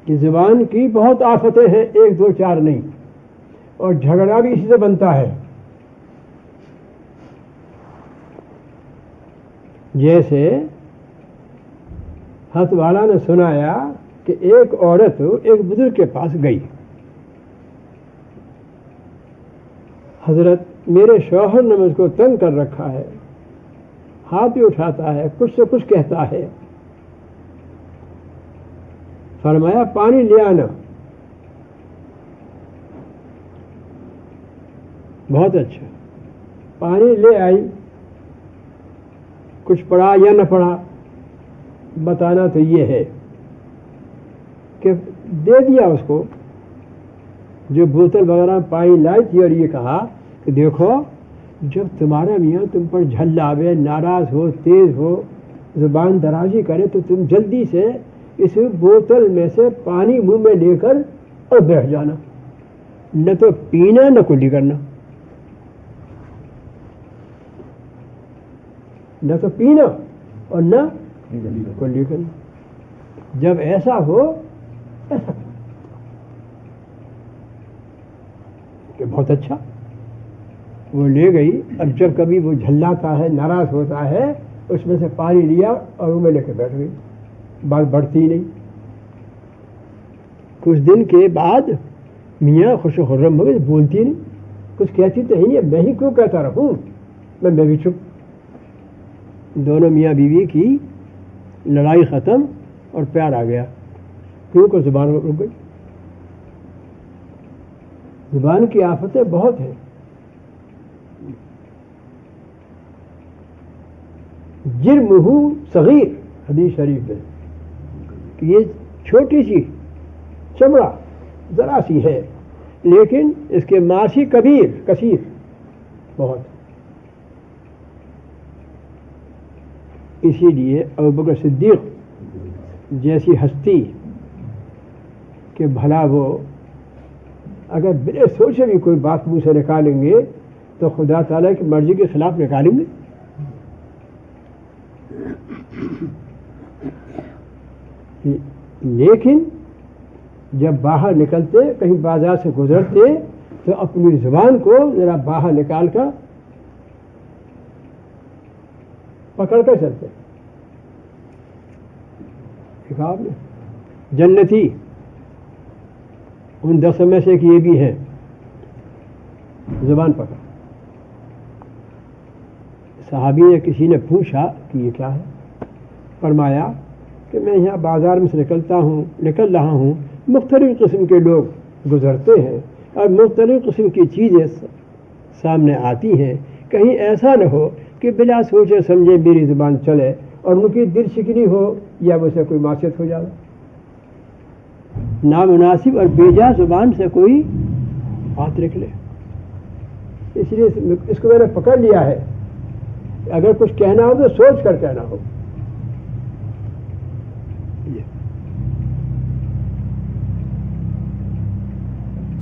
کہ زبان کی بہت آفتیں ہیں، ایک دو چار نہیں، اور جھگڑا بھی اسی سے بنتا ہے. جیسے حضرت والا نے سنایا کہ ایک عورت ایک بزرگ کے پاس گئی، حضرت میرے شوہر نے مجھ کو تنگ کر رکھا ہے، ہاتھ بھی اٹھاتا ہے، کچھ سے کچھ کہتا ہے. فرمایا پانی لے آنا. بہت اچھا، پانی لے آئی. کچھ پڑھا یا نہ پڑھا، بتانا تو یہ ہے کہ دے دیا اس کو جو بوتل وغیرہ پانی لائی تھی، اور یہ کہا کہ دیکھو جب تمہارا میاں تم پر جھلاوے، ناراض ہو، تیز ہو، زبان درازی کرے تو تم جلدی سے اس بوتل میں سے پانی منہ میں لے کر اور بیٹھ جانا، نہ تو پینا نہ کلی کرنا، نہ تو پینا اور نہ کلی کرنا. جب ایسا ہو ایسا کہ بہت اچھا. وہ لے گئی. اب جب کبھی وہ جھلاتا ہے، ناراض ہوتا ہے، اس میں سے پانی لیا اور منہ میں لے کے بیٹھ گئی، بات بڑھتی نہیں. کچھ دن کے بعد میاں خوش و خرم ہو گئی، بولتی نہیں، کچھ کہتی تو ہی نہیں، میں ہی کیوں کہتا رہوں، میں بھی چپ. دونوں میاں بیوی کی لڑائی ختم اور پیار آ گیا، کیونکہ زبان رک گئی. زبان کی آفتیں بہت ہیں. جرمہ صغیر، حدیث شریف میں کہ یہ چھوٹی سی چمڑا ذرا سی ہے، لیکن اس کے معاشی کبیر کثیر بہت. اسی لیے ابوبکر صدیق جیسی ہستی کہ بھلا وہ اگر بلا سوچے بھی کوئی بات منہ سے نکالیں گے تو خدا تعالیٰ کی مرضی کے خلاف نکالیں گے. لیکن جب باہر نکلتے، کہیں بازار سے گزرتے، تو اپنی زبان کو ذرا باہر نکال کر پکڑ کر چلتے. دیکھا آپ نے جنتی ان 10 میں سے ایک یہ بھی ہے، زبان پکڑ. صحابی نے کسی نے پوچھا کہ یہ کیا ہے؟ فرمایا کہ میں یہاں بازار میں سے نکل رہا ہوں، مختلف قسم کے لوگ گزرتے ہیں اور مختلف قسم کی چیزیں سامنے آتی ہیں، کہیں ایسا نہ ہو کہ بلا سوچے سمجھے میری زبان چلے اور ان کی دل شکنی ہو یا مجھ سے کوئی معصیت ہو جائے. نامناسب اور بیجا زبان سے کوئی بات نکلے. اس لیے اس کو میں نے پکڑ لیا ہے، اگر کچھ کہنا ہو تو سوچ کر کہنا ہو.